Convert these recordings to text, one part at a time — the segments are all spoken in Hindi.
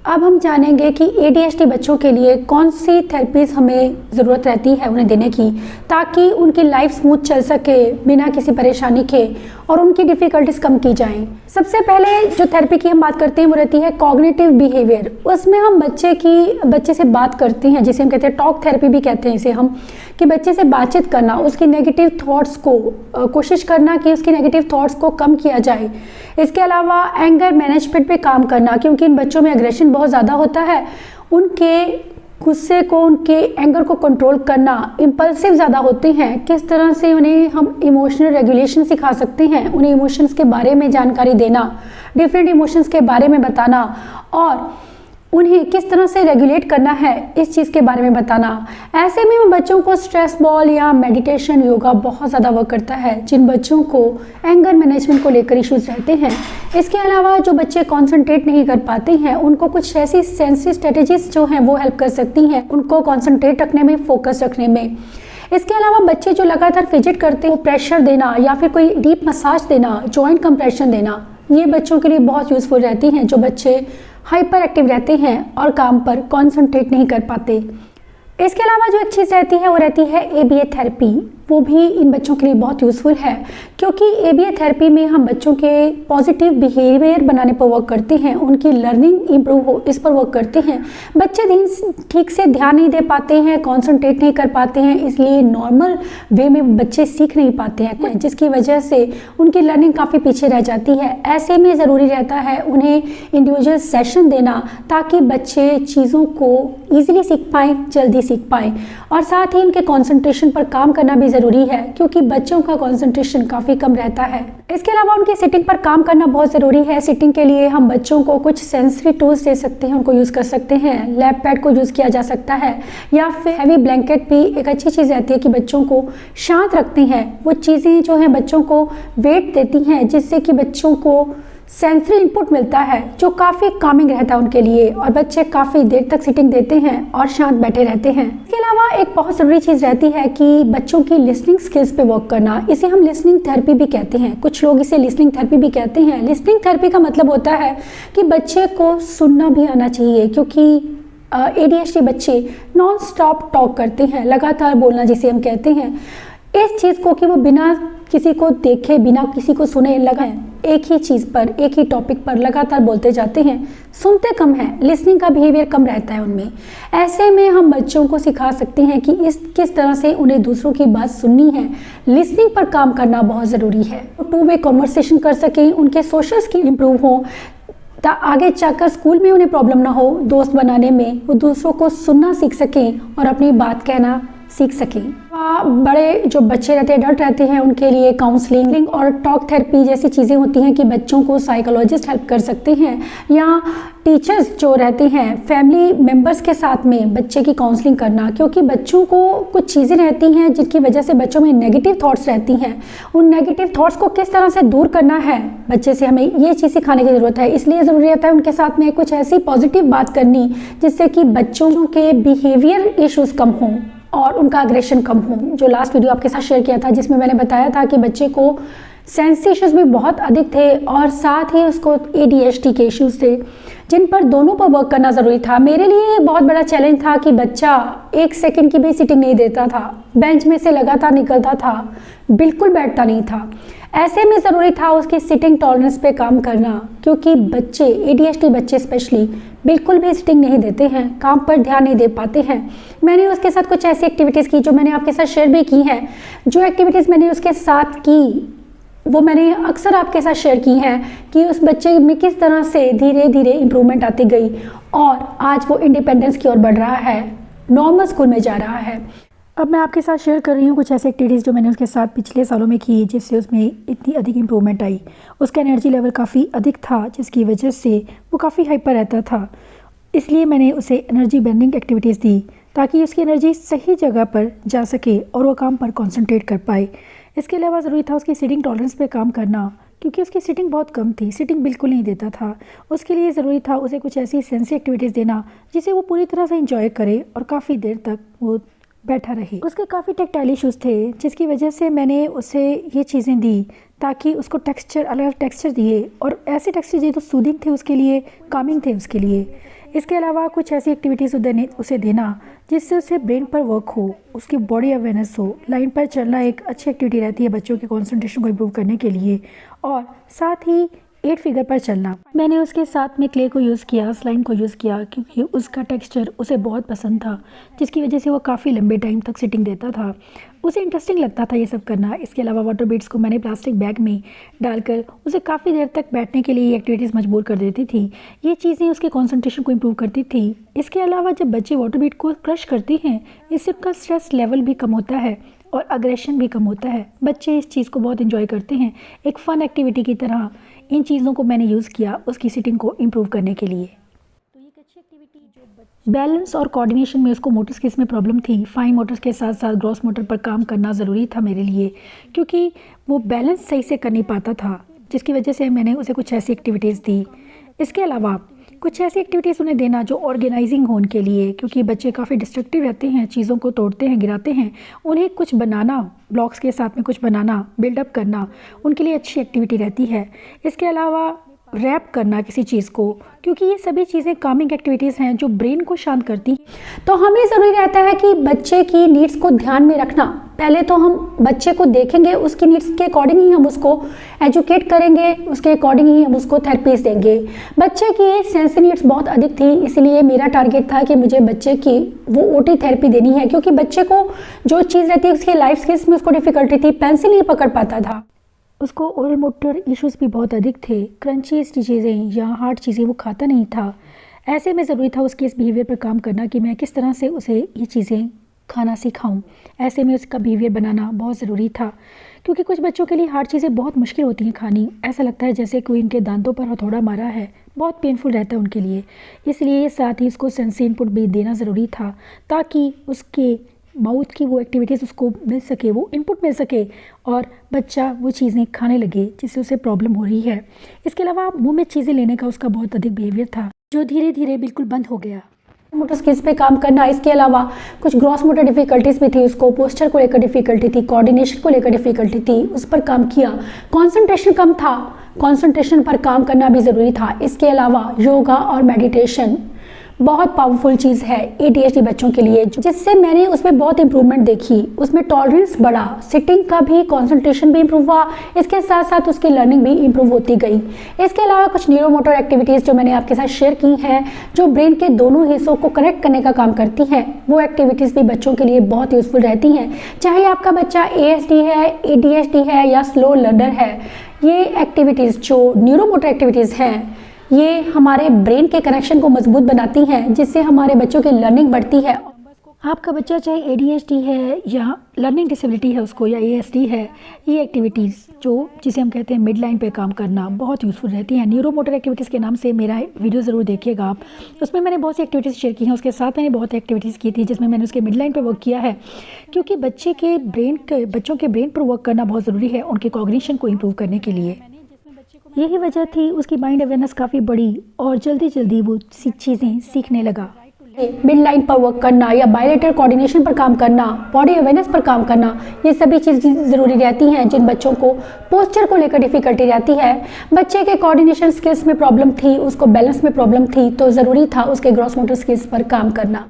अब हम जानेंगे कि एडीएचडी बच्चों के लिए कौन सी थेरेपीज हमें ज़रूरत रहती है उन्हें देने की, ताकि उनकी लाइफ स्मूथ चल सके बिना किसी परेशानी के और उनकी डिफ़िकल्टीज कम की जाएं। सबसे पहले जो थेरेपी की हम बात करते हैं वो रहती है कॉग्निटिव बिहेवियर। उसमें हम बच्चे से बात करते हैं, जिसे हम कहते हैं टॉक थेरेपी भी कहते हैं इसे हम, कि बच्चे से बातचीत करना, उसकी नेगेटिव थॉट्स को कोशिश करना कि उसकी नेगेटिव थॉट्स को कम किया जाए। इसके अलावा एंगर मैनेजमेंट पे काम करना, क्योंकि इन बच्चों में एग्रेशन बहुत ज़्यादा होता है। उनके गुस्से को, उनके एंगर को कंट्रोल करना, इम्पल्सिव ज़्यादा होते हैं, किस तरह से उन्हें हम इमोशनल रेगुलेशन सिखा सकते हैं, उन्हें इमोशंस के बारे में जानकारी देना, डिफरेंट इमोशंस के बारे में बताना और उन्हें किस तरह से रेगुलेट करना है इस चीज़ के बारे में बताना। ऐसे में बच्चों को स्ट्रेस बॉल या मेडिटेशन, योगा बहुत ज़्यादा वर्क करता है जिन बच्चों को एंगर मैनेजमेंट को लेकर इश्यूज रहते हैं। इसके अलावा जो बच्चे कॉन्सेंट्रेट नहीं कर पाते हैं, उनको कुछ ऐसी सेंसिटिव स्ट्रेटेजीज जो हैं वो हेल्प कर सकती हैं उनको कॉन्सेंट्रेट रखने में, फोकस रखने में। इसके अलावा बच्चे जो लगातार फिजिट करते हैं, प्रेशर देना या फिर कोई डीप मसाज देना, जॉइंट कंप्रेशन देना, ये बच्चों के लिए बहुत यूज़फुल रहती हैं जो बच्चे हाइपर एक्टिव रहते हैं और काम पर कॉन्सेंट्रेट नहीं कर पाते। इसके अलावा जो एक चीज़ रहती है वो रहती है एबीए थेरेपी। वो भी इन बच्चों के लिए बहुत यूज़फुल है, क्योंकि एबीए थेरेपी में हम बच्चों के पॉजिटिव बिहेवियर बनाने पर वर्क करते हैं, उनकी लर्निंग इंप्रूव हो इस पर वर्क करते हैं। बच्चे ठीक से ध्यान नहीं दे पाते हैं, कॉन्सेंट्रेट नहीं कर पाते हैं, इसलिए नॉर्मल वे में बच्चे सीख नहीं पाते हैं, जिसकी वजह से उनकी लर्निंग काफ़ी पीछे रह जाती है। ऐसे में ज़रूरी रहता है उन्हें इंडिविजुअल सेशन देना, ताकि बच्चे चीज़ों को ईजिली सीख पाएँ, जल्दी सीख पाएँ, और साथ ही उनके कॉन्सेंट्रेशन पर काम करना भी ज़रूरी है, क्योंकि बच्चों का कॉन्सेंट्रेशन काफ़ी कम रहता है। इसके अलावा उनकी सिटिंग पर काम करना बहुत ज़रूरी है। सिटिंग के लिए हम बच्चों को कुछ सेंसरी टूल्स दे सकते हैं, उनको यूज़ कर सकते हैं। लैप पैड को यूज़ किया जा सकता है, या फिर हैवी ब्लैंकेट भी एक अच्छी चीज़ रहती है कि बच्चों को शांत रखती हैं। वो चीज़ें जो हैं बच्चों को वेट देती हैं, जिससे कि बच्चों को सेंसरी इनपुट मिलता है जो काफ़ी कामिंग रहता है उनके लिए, और बच्चे काफ़ी देर तक सिटिंग देते हैं और शांत बैठे रहते हैं। इसके अलावा एक बहुत ज़रूरी चीज़ रहती है कि बच्चों की लिसनिंग स्किल्स पे वर्क करना। इसे हम लिसनिंग थेरेपी भी कहते हैं, कुछ लोग इसे लिसनिंग थेरेपी भी कहते हैं। लिसनिंग थेरेपी का मतलब होता है कि बच्चे को सुनना भी आना चाहिए, क्योंकि एडीएचडी बच्चे नॉन स्टॉप टॉक करते हैं, लगातार बोलना जिसे हम कहते हैं। इस चीज़ को कि वो बिना किसी को देखे, बिना किसी को सुने लगाएं, एक ही चीज़ पर, एक ही टॉपिक पर लगातार बोलते जाते हैं, सुनते कम हैं, लिसनिंग का बिहेवियर कम रहता है उनमें। ऐसे में हम बच्चों को सिखा सकते हैं कि किस तरह से उन्हें दूसरों की बात सुननी है। लिसनिंग पर काम करना बहुत ज़रूरी है। टू वे कॉन्वर्सेशन कर सकें, उनके सोशल स्किल इंप्रूव हों, आगे जाकर स्कूल में उन्हें प्रॉब्लम ना हो दोस्त बनाने में, वो दूसरों को सुनना सीख सकें और अपनी बात कहना सीख सकें। बड़े जो बच्चे रहते हैं, एडल्ट रहते हैं, उनके लिए काउंसलिंग और टॉक थेरेपी जैसी चीज़ें होती हैं कि बच्चों को साइकोलॉजिस्ट हेल्प कर सकते हैं, या टीचर्स जो रहते हैं फैमिली मेंबर्स के साथ में बच्चे की काउंसलिंग करना, क्योंकि बच्चों को कुछ चीज़ें रहती हैं जिनकी वजह से बच्चों में नेगेटिव थॉट्स रहती हैं। उन नेगेटिव थॉट्स को किस तरह से दूर करना है, बच्चे से हमें ये चीज़ सिखाने की ज़रूरत है। इसलिए ज़रूरी रहता है उनके साथ में कुछ ऐसी पॉजिटिव बात करनी जिससे कि बच्चों के बिहेवियर इश्यूज़ कम हों और उनका अग्रेशन कम हो। जो लास्ट वीडियो आपके साथ शेयर किया था, जिसमें मैंने बताया था कि बच्चे को सेंस इश्यूज भी बहुत अधिक थे और साथ ही उसको एडीएचडी के इश्यूज थे, जिन पर दोनों पर वर्क करना ज़रूरी था। मेरे लिए बहुत बड़ा चैलेंज था कि बच्चा 1 सेकंड की भी सिटिंग नहीं देता था, बेंच में से लगातार निकलता था, बिल्कुल बैठता नहीं था। ऐसे में ज़रूरी था उसकी सिटिंग टॉलरेंस पे काम करना, क्योंकि बच्चे, एडीएचडी बच्चे स्पेशली, बिल्कुल भी सिटिंग नहीं देते हैं, काम पर ध्यान नहीं दे पाते हैं। मैंने उसके साथ कुछ ऐसी एक्टिविटीज़ की जो मैंने आपके साथ शेयर भी की हैं। जो एक्टिविटीज़ मैंने उसके साथ की वो मैंने अक्सर आपके साथ शेयर की हैं कि उस बच्चे में किस तरह से धीरे धीरे इम्प्रूवमेंट आती गई और आज वो इंडिपेंडेंस की ओर बढ़ रहा है, नॉर्मल स्कूल में जा रहा है। अब मैं आपके साथ शेयर कर रही हूँ कुछ ऐसे एक्टिविटीज़ जो मैंने उसके साथ पिछले सालों में की, जिससे उसमें इतनी अधिक इम्प्रूवमेंट आई। उसका एनर्जी लेवल काफ़ी अधिक था, जिसकी वजह से वो काफ़ी हाइपर रहता था। इसलिए मैंने उसे एनर्जी बर्निंग एक्टिविटीज़ दी, ताकि उसकी एनर्जी सही जगह पर जा सके और वो काम पर कॉन्सेंट्रेट कर पाए। इसके अलावा ज़रूरी था उसकी सिटिंग टॉलरेंस पे काम करना, क्योंकि उसकी सिटिंग बहुत कम थी, सिटिंग बिल्कुल नहीं देता था। उसके लिए ज़रूरी था उसे कुछ ऐसी सेंसी एक्टिविटीज़ देना जिसे वो पूरी तरह से इंजॉय करे और काफ़ी देर तक वो बैठा रहे। उसके काफ़ी टेक्टाइल इश्यूज़ थे, जिसकी वजह से मैंने उसे ये चीज़ें दी ताकि उसको टेक्सचर, अलग अलग टेक्सचर दिए और ऐसे टेक्सचर दिए तो सूदिंग थे उसके लिए, कामिंग थे उसके लिए। इसके अलावा कुछ ऐसी एक्टिविटीज़ उसे देना जिससे उसे ब्रेन पर वर्क हो, उसकी बॉडी अवेयरनेस हो। लाइन पर चलना एक अच्छी एक्टिविटी रहती है बच्चों के कंसंट्रेशन को इम्प्रूव करने के लिए, और साथ ही 8 फिगर पर चलना। मैंने उसके साथ में क्ले को यूज़ किया, स्लाइम को यूज़ किया, क्योंकि उसका टेक्सचर उसे बहुत पसंद था, जिसकी वजह से वो काफ़ी लंबे टाइम तक सिटिंग देता था। उसे इंटरेस्टिंग लगता था ये सब करना। इसके अलावा वाटर बीड्स को मैंने प्लास्टिक बैग में डालकर उसे काफ़ी देर तक बैठने के लिए ये एक्टिविटीज़ मजबूर कर देती थी। ये चीज़ें उसके कंसंट्रेशन को इम्प्रूव करती थी। इसके अलावा जब बच्चे वाटर बीड को क्रश करते हैं, इससे उनका स्ट्रेस लेवल भी कम होता है और अग्रेशन भी कम होता है। बच्चे इस चीज़ को बहुत एंजॉय करते हैं। एक फ़न एक्टिविटी की तरह इन चीज़ों को मैंने यूज़ किया उसकी सिटिंग को इम्प्रूव करने के लिए। तो ये एक अच्छी एक्टिविटी जो बैलेंस और कोऑर्डिनेशन में उसको मोटर स्किल्स में प्रॉब्लम थी, फाइन मोटर्स के साथ साथ ग्रॉस मोटर पर काम करना ज़रूरी था मेरे लिए, क्योंकि वो बैलेंस सही से कर नहीं पाता था, जिसकी वजह से मैंने उसे कुछ ऐसी एक्टिविटीज़ दी। इसके अलावा कुछ ऐसी एक्टिविटीज़ उन्हें देना जो ऑर्गेनाइजिंग हो उनके लिए, क्योंकि बच्चे काफ़ी डिस्ट्रक्टिव रहते हैं, चीज़ों को तोड़ते हैं, गिराते हैं। उन्हें कुछ बनाना, ब्लॉक्स के साथ में कुछ बनाना, बिल्डअप करना उनके लिए अच्छी एक्टिविटी रहती है। इसके अलावा रैप करना किसी चीज़ को, क्योंकि ये सभी चीज़ें कामिंग एक्टिविटीज़ हैं जो ब्रेन को शांत करती हैं। तो हमें ज़रूरी रहता है कि बच्चे की नीड्स को ध्यान में रखना। पहले तो हम बच्चे को देखेंगे, उसकी नीड्स के अकॉर्डिंग ही हम उसको एजुकेट करेंगे, उसके अकॉर्डिंग ही हम उसको थेरेपीज देंगे। बच्चे की सेंसरी नीड्स बहुत अधिक थी, इसलिए मेरा टारगेट था कि मुझे बच्चे की वो ओटी थेरेपी देनी है, क्योंकि बच्चे को जो चीज़ रहती है उसकी लाइफ स्किल्स में उसको डिफ़िकल्टी थी, पेंसिल नहीं पकड़ पाता था। उसको ओरल मोटर इश्यूज़ भी बहुत अधिक थे, क्रंची चीज़ें या हार्ड चीज़ें वो खाता नहीं था। ऐसे में ज़रूरी था उसके इस बिहेवियर पर काम करना कि मैं किस तरह से उसे ये चीज़ें खाना सिखाऊं। ऐसे में उसका बिहेवियर बनाना बहुत ज़रूरी था, क्योंकि कुछ बच्चों के लिए हार्ड चीज़ें बहुत मुश्किल होती हैं खानी। ऐसा लगता है जैसे कोई इनके दांतों पर हथौड़ा मारा है, बहुत पेनफुल रहता है उनके लिए। इसलिए साथ ही उसको सेंसरी इनपुट भी देना ज़रूरी था, ताकि उसके माउथ की वो एक्टिविटीज़ उसको मिल सके, वो इनपुट मिल सके और बच्चा वो चीज़ें खाने लगे जिससे उसे प्रॉब्लम हो रही है। इसके अलावा मुंह में चीज़ें लेने का उसका बहुत अधिक बिहेवियर था, जो धीरे धीरे बिल्कुल बंद हो गया। मोटर स्किल्स पे काम करना, इसके अलावा कुछ ग्रॉस मोटर डिफ़िकल्टीज़ भी थी, उसको पोस्चर को लेकर डिफ़िकल्टी थी, कोऑर्डिनेशन को लेकर डिफ़िकल्टी थी, उस पर काम किया। कंसंट्रेशन कम था, कंसंट्रेशन पर काम करना भी ज़रूरी था। इसके अलावा योगा और मेडिटेशन बहुत पावरफुल चीज़ है ADHD बच्चों के लिए, जिससे मैंने उसमें बहुत इंप्रूवमेंट देखी। उसमें टॉलरेंस बढ़ा, सिटिंग का भी, कंसंट्रेशन भी इंप्रूव हुआ, इसके साथ साथ उसकी लर्निंग भी इंप्रूव होती गई। इसके अलावा कुछ न्यूरोमोटर एक्टिविटीज़ जो मैंने आपके साथ शेयर की हैं, जो ब्रेन के दोनों हिस्सों को कनेक्ट करने का काम करती हैं, वो एक्टिविटीज़ भी बच्चों के लिए बहुत यूज़फुल रहती हैं। चाहे आपका बच्चा ASD है, ADHD है या स्लो लर्नर है, ये एक्टिविटीज़ जो न्यूरोमोटर एक्टिविटीज़ हैं, ये हमारे ब्रेन के कनेक्शन को मजबूत बनाती हैं, जिससे हमारे बच्चों की लर्निंग बढ़ती है। आपका बच्चा चाहे ADHD है या लर्निंग डिसेबिलिटी है उसको, या ASD है, ये एक्टिविटीज़ जिसे हम कहते हैं मिड लाइन पे काम करना बहुत यूज़फुल रहती हैं। न्यूरोमोटर एक्टिविटीज़ के नाम से मेरा वीडियो ज़रूर देखिएगा आप, उसमें मैंने बहुत सी एक्टिविटीज़ शेयर की हैं। उसके साथ मैंने बहुत एक्टिविटीज़ की थी जिसमें मैंने उसके मिड लाइन पर वर्क किया है, क्योंकि बच्चों के ब्रेन पर वर्क करना बहुत ज़रूरी है उनके कॉग्निशन को इम्प्रूव करने के लिए। यही वजह थी उसकी माइंड अवेयरनेस काफ़ी बड़ी और जल्दी वो चीज़ें सीखने लगा। मिड लाइन पर वर्क करना या बायलेटरल कोऑर्डिनेशन पर काम करना, बॉडी अवेयरनेस पर काम करना, ये सभी चीज़ें ज़रूरी रहती हैं जिन बच्चों को पोस्चर को लेकर डिफ़िकल्टी रहती है। बच्चे के कोऑर्डिनेशन स्किल्स में प्रॉब्लम थी, उसको बैलेंस में प्रॉब्लम थी, तो ज़रूरी था उसके ग्रॉस मोटर स्किल्स पर काम करना।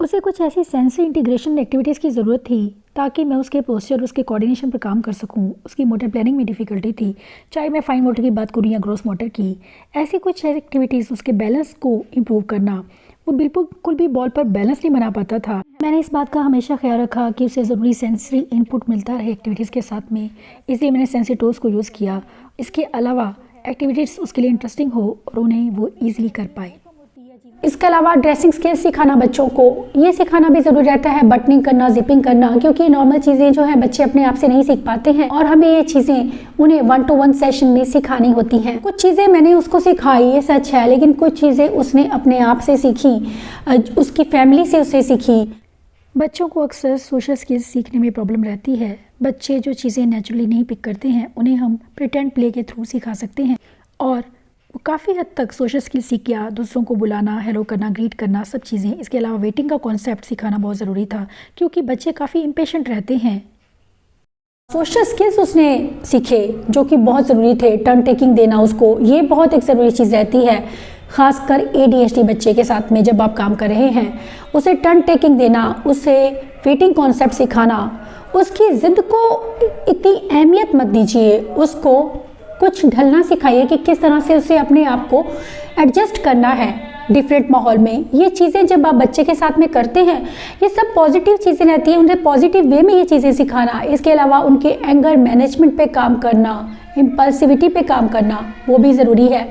उसे कुछ ऐसी सेंसरी इंटीग्रेशन एक्टिविटीज़ की ज़रूरत थी ताकि मैं उसके पोस्चर, उसके कोऑर्डिनेशन पर काम कर सकूं। उसकी मोटर प्लानिंग में डिफ़िकल्टी थी, चाहे मैं फाइन मोटर की बात करूं या ग्रॉस मोटर की। ऐसी कुछ एक्टिविटीज़, उसके बैलेंस को इम्प्रूव करना, वो बिल्कुल भी बॉल पर बैलेंस नहीं बना पाता था। मैंने इस बात का हमेशा ख्याल रखा कि उसे ज़रूरी सेंसरी इनपुट मिलता रहे एक्टिविटीज़ के साथ में, इसलिए मैंने सेंसरी टूल्स को यूज़ किया। इसके अलावा एक्टिविटीज़ उसके लिए इंटरेस्टिंग हो और उन्हें वो ईजिली कर पाए। इसके अलावा ड्रेसिंग स्किल्स सिखाना बच्चों को, ये सिखाना भी ज़रूरी रहता है, बटनिंग करना, जिपिंग करना, क्योंकि नॉर्मल चीज़ें जो हैं बच्चे अपने आप से नहीं सीख पाते हैं और हमें ये चीज़ें उन्हें 1-to-1 सेशन में सिखानी होती हैं। कुछ चीज़ें मैंने उसको सिखाई, ये सच है, लेकिन कुछ चीज़ें उसने अपने आप से सीखी, उसकी फैमिली से उसे सीखी। बच्चों को अक्सर सोशल स्किल्स सीखने में प्रॉब्लम रहती है। बच्चे जो चीज़ें नेचुरली नहीं पिक करते हैं उन्हें हम प्रिटेंड प्ले के थ्रू सिखा सकते हैं, और वो काफ़ी हद तक सोशल स्किल सीख गया। दूसरों को बुलाना, हेलो करना, ग्रीट करना, सब चीज़ें। इसके अलावा वेटिंग का कॉन्सेप्ट सिखाना बहुत ज़रूरी था, क्योंकि बच्चे काफ़ी इम्पेशेंट रहते हैं। सोशल स्किल्स उसने सीखे जो कि बहुत ज़रूरी थे। टर्न टेकिंग देना उसको, ये बहुत एक ज़रूरी चीज़ रहती है। खासकर ADHD बच्चे के साथ में जब आप काम कर रहे हैं, उसे टर्न टेकिंग देना, उसे वेटिंग कॉन्सेप्ट सिखाना, उसकी ज़िद को इतनी अहमियत मत दीजिए, उसको कुछ ढलना सिखाइए कि किस तरह से उसे अपने आप को एडजस्ट करना है डिफरेंट माहौल में। ये चीज़ें जब आप बच्चे के साथ में करते हैं, ये सब पॉजिटिव चीज़ें रहती हैं, उन्हें पॉजिटिव वे में ये चीज़ें सिखाना। इसके अलावा उनके एंगर मैनेजमेंट पे काम करना, इम्पल्सिविटी पे काम करना, वो भी ज़रूरी है।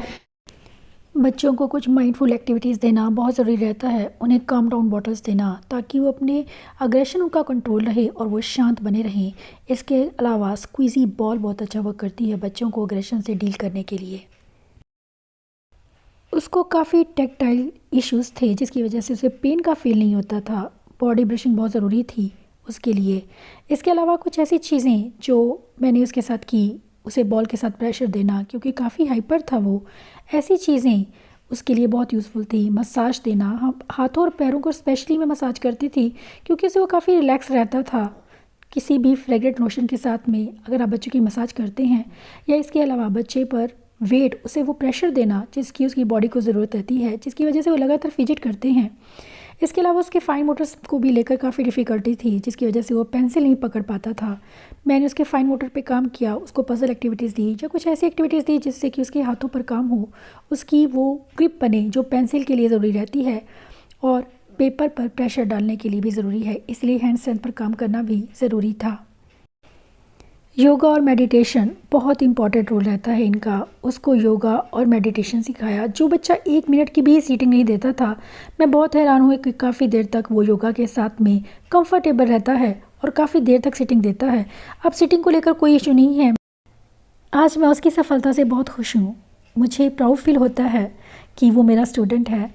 बच्चों को कुछ माइंडफुल एक्टिविटीज़ देना बहुत ज़रूरी रहता है। उन्हें काम डाउन बॉटल्स देना ताकि वो अपने अग्रेशन का कंट्रोल रहे और वो शांत बने रहें। इसके अलावा स्क्वीज़ी बॉल बहुत अच्छा वर्क करती है बच्चों को अग्रेशन से डील करने के लिए। उसको काफ़ी टेक्टाइल इश्यूज़ थे जिसकी वजह से उसे पेन का फील नहीं होता था। बॉडी ब्रशिंग बहुत ज़रूरी थी उसके लिए। इसके अलावा कुछ ऐसी चीज़ें जो मैंने उसके साथ की, उसे बॉल के साथ प्रेशर देना क्योंकि काफ़ी हाइपर था वो, ऐसी चीज़ें उसके लिए बहुत यूज़फुल थी। मसाज देना, हाथों और पैरों को स्पेशली मैं मसाज करती थी क्योंकि उसे वो काफ़ी रिलैक्स रहता था। किसी भी फ्रेग्रेंट लोशन के साथ में अगर आप बच्चे की मसाज करते हैं, या इसके अलावा बच्चे पर वेट, उसे वो प्रेशर देना जिसकी उसकी बॉडी को ज़रूरत रहती है, जिसकी वजह से वो लगातार फिजिट करते हैं। इसके अलावा उसके फाइन मोटर्स को भी लेकर काफ़ी डिफ़िकल्टी थी जिसकी वजह से वो पेंसिल नहीं पकड़ पाता था। मैंने उसके फाइन मोटर पे काम किया, उसको पजल एक्टिविटीज़ दी या कुछ ऐसी एक्टिविटीज़ दी जिससे कि उसके हाथों पर काम हो, उसकी वो ग्रिप बने जो पेंसिल के लिए ज़रूरी रहती है और पेपर पर प्रेशर डालने के लिए भी ज़रूरी है। इसलिए हैंड स्ट्रेंथ पर काम करना भी ज़रूरी था। योगा और मेडिटेशन बहुत इंपॉर्टेंट रोल रहता है इनका। उसको योगा और मेडिटेशन सिखाया। जो बच्चा 1 मिनट की भी सीटिंग नहीं देता था, मैं बहुत हैरान हुई कि काफ़ी देर तक वो योगा के साथ में कंफर्टेबल रहता है और काफ़ी देर तक सीटिंग देता है। अब सीटिंग को लेकर कोई इशू नहीं है। आज मैं उसकी सफलता से बहुत खुश हूँ। मुझे प्राउड फील होता है कि वो मेरा स्टूडेंट है।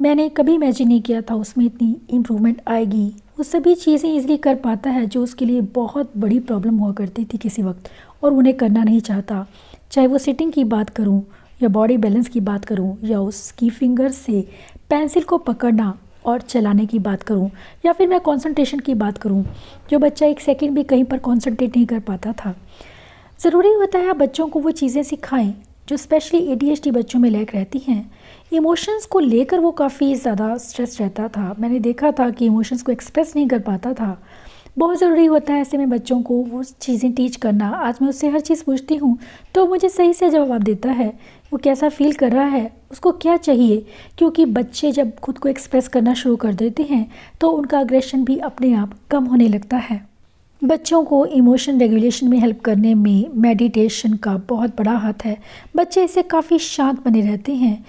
मैंने कभी इमेजिन नहीं किया था उसमें इतनी इम्प्रूवमेंट आएगी। वो सभी चीज़ें ईज़िली कर पाता है जो उसके लिए बहुत बड़ी प्रॉब्लम हुआ करती थी किसी वक्त, और उन्हें करना नहीं चाहता। चाहे वो सिटिंग की बात करूं या बॉडी बैलेंस की बात करूं या उसकी फिंगर से पेंसिल को पकड़ना और चलाने की बात करूं, या फिर मैं कंसंट्रेशन की बात करूं, जो बच्चा 1 सेकंड भी कहीं पर कंसंट्रेट नहीं कर पाता था। ज़रूरी होता है बच्चों को वो चीज़ें सिखाएं जो स्पेशली ADHD बच्चों में लैक रहती हैं। इमोशंस को लेकर वो काफ़ी ज़्यादा स्ट्रेस रहता था। मैंने देखा था कि इमोशंस को एक्सप्रेस नहीं कर पाता था। बहुत ज़रूरी होता है ऐसे में बच्चों को वो चीज़ें टीच करना। आज मैं उससे हर चीज़ पूछती हूँ तो मुझे सही से जवाब देता है। वो कैसा फ़ील कर रहा है, उसको क्या चाहिए, क्योंकि बच्चे जब खुद को एक्सप्रेस करना शुरू कर देते हैं तो उनका अग्रेशन भी अपने आप कम होने लगता है। बच्चों को इमोशन रेगुलेशन में हेल्प करने में मेडिटेशन का बहुत बड़ा हाथ है। बच्चे इससे काफ़ी शांत बने रहते हैं।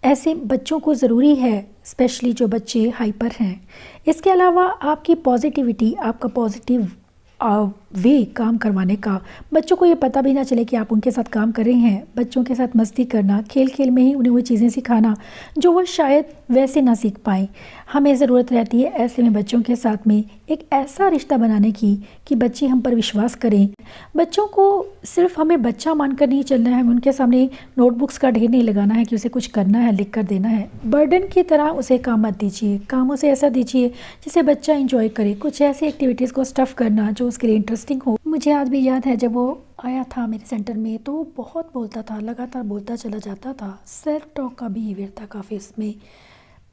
ऐसे बच्चों को ज़रूरी है, स्पेशली जो बच्चे हाइपर हैं। इसके अलावा आपकी पॉजिटिविटी, आपका पॉजिटिव वे काम करवाने का, बच्चों को ये पता भी ना चले कि आप उनके साथ काम कर रहे हैं। बच्चों के साथ मस्ती करना, खेल खेल में ही उन्हें वो चीज़ें सिखाना जो वो शायद वैसे ना सीख पाएँ। हमें ज़रूरत रहती है ऐसे में बच्चों के साथ में एक ऐसा रिश्ता बनाने की कि बच्चे हम पर विश्वास करें। बच्चों को सिर्फ हमें बच्चा मानकर नहीं चलना है, हमें उनके सामने नोटबुक्स का ढेर नहीं लगाना है कि उसे कुछ करना है, लिख कर देना है। बर्डन की तरह उसे काम मत दीजिए। काम उसे ऐसा दीजिए जिसे बच्चा इंजॉय करे। कुछ ऐसी एक्टिविटीज़ को स्टफ़ करना जो उसके लिए इंटरेस्टिंग हो। मुझे आज भी याद है जब वो आया था मेरे सेंटर में तो वो बहुत बोलता था, लगातार बोलता चला जाता था। सेल्फ टॉक का बिहेवियर था काफ़ी उसमें।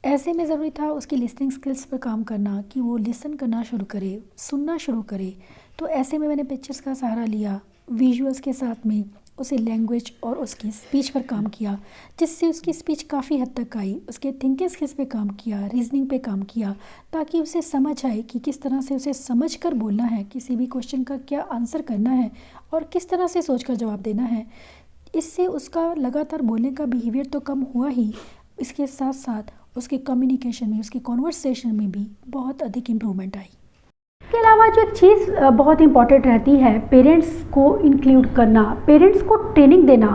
ऐसे में ज़रूरी था उसकी लिसनिंग स्किल्स पर काम करना कि वो लिसन करना शुरू करे, सुनना शुरू करे। तो ऐसे में मैंने पिक्चर्स का सहारा लिया, विजुअल्स के साथ में उसे लैंग्वेज और उसकी स्पीच पर काम किया, जिससे उसकी स्पीच काफ़ी हद तक आई। उसके थिंकिंग स्किल्स पे काम किया, रीजनिंग पे काम किया, ताकि उसे समझ आए कि किस तरह से उसे समझ कर बोलना है, किसी भी क्वेश्चन का क्या आंसर करना है और किस तरह से सोच कर जवाब देना है। इससे उसका लगातार बोलने का बिहेवियर तो कम हुआ ही, इसके साथ साथ उसके कम्युनिकेशन में, उसकी कॉन्वर्सेशन में भी बहुत अधिक इम्प्रूवमेंट आई। इसके अलावा जो एक चीज़ बहुत इंपॉर्टेंट रहती है, पेरेंट्स को इंक्लूड करना, पेरेंट्स को ट्रेनिंग देना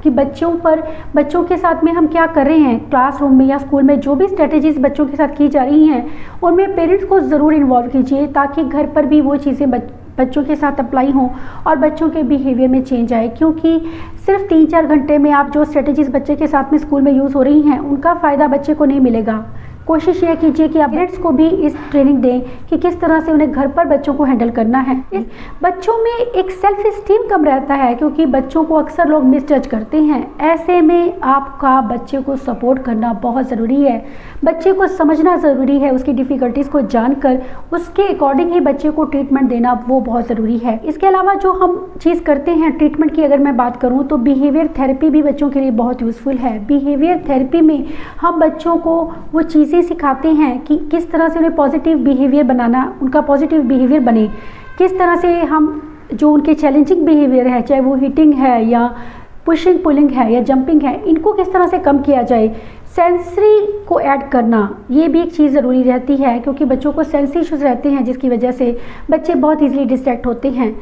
कि बच्चों के साथ में हम क्या कर रहे हैं। क्लासरूम में या स्कूल में जो भी स्ट्रेटजीज़ बच्चों के साथ की जा रही हैं उनमें पेरेंट्स को ज़रूर इन्वॉल्व कीजिए, ताकि घर पर भी वो चीज़ें बच्चों के साथ अप्लाई हों और बच्चों के बिहेवियर में चेंज आए। क्योंकि सिर्फ 3-4 घंटे में आप जो स्ट्रेटजीज़ बच्चे के साथ में स्कूल में यूज़ हो रही हैं उनका फ़ायदा बच्चे को नहीं मिलेगा। कोशिश ये कीजिए कि आप पेरेंट्स को भी इस ट्रेनिंग दें कि किस तरह से उन्हें घर पर बच्चों को हैंडल करना है। बच्चों में एक सेल्फ इस्टीम कम रहता है क्योंकि बच्चों को अक्सर लोग मिसजज करते हैं। ऐसे में आपका बच्चे को सपोर्ट करना बहुत ज़रूरी है। बच्चे को समझना ज़रूरी है, उसकी डिफ़िकल्टीज़ को जानकर उसके अकॉर्डिंग ही बच्चे को ट्रीटमेंट देना वो बहुत ज़रूरी है। इसके अलावा जो हम चीज़ करते हैं ट्रीटमेंट की, अगर मैं बात करूँ तो बिहेवियर थेरेपी भी बच्चों के लिए बहुत यूज़फुल है। बिहेवियर थेरेपी में हम बच्चों को वो चीज़ें सिखाते हैं कि किस तरह से उन्हें पॉजिटिव बिहेवियर बनाना, उनका पॉजिटिव बिहेवियर बने, किस तरह से हम जो उनके चैलेंजिंग बिहेवियर है, चाहे वो हिटिंग है या पुशिंग पुलिंग है या जंपिंग है, इनको किस तरह से कम किया जाए। सेंसरी को ऐड करना ये भी एक चीज़ ज़रूरी रहती है क्योंकि बच्चों को सेंसरी इश्यूज़ रहते हैं जिसकी वजह से बच्चे बहुत ईजिली डिस्ट्रैक्ट होते हैं।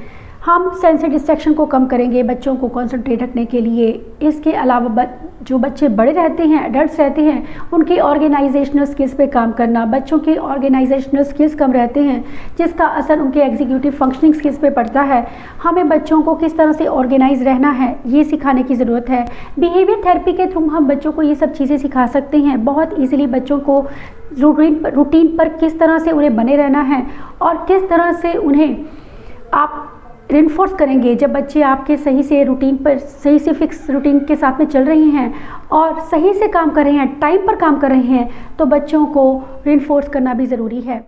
हम सेंसरी डिस्ट्रैक्शन को कम करेंगे बच्चों को कॉन्सेंट्रेट रखने के लिए। इसके अलावा जो बच्चे बड़े रहते हैं, एडल्ट्स रहते हैं, उनकी ऑर्गेनाइजेशनल स्किल्स पे काम करना। बच्चों के ऑर्गेनाइजेशनल स्किल्स कम रहते हैं जिसका असर उनके एग्जीक्यूटिव फंक्शनिंग स्किल्स पे पड़ता है। हमें बच्चों को किस तरह से ऑर्गेनाइज रहना है ये सिखाने की ज़रूरत है। बिहेवियर थेरेपी के थ्रू हम बच्चों को ये सब चीज़ें सिखा सकते हैं। बहुत ईजिली बच्चों को रूटीन पर किस तरह से उन्हें बने रहना है और किस तरह से उन्हें आप रेनफोर्स करेंगे। जब बच्चे आपके सही से रूटीन पर, सही से फिक्स रूटीन के साथ में चल रहे हैं और सही से काम कर रहे हैं, टाइम पर काम कर रहे हैं, तो बच्चों को रेनफोर्स करना भी ज़रूरी है।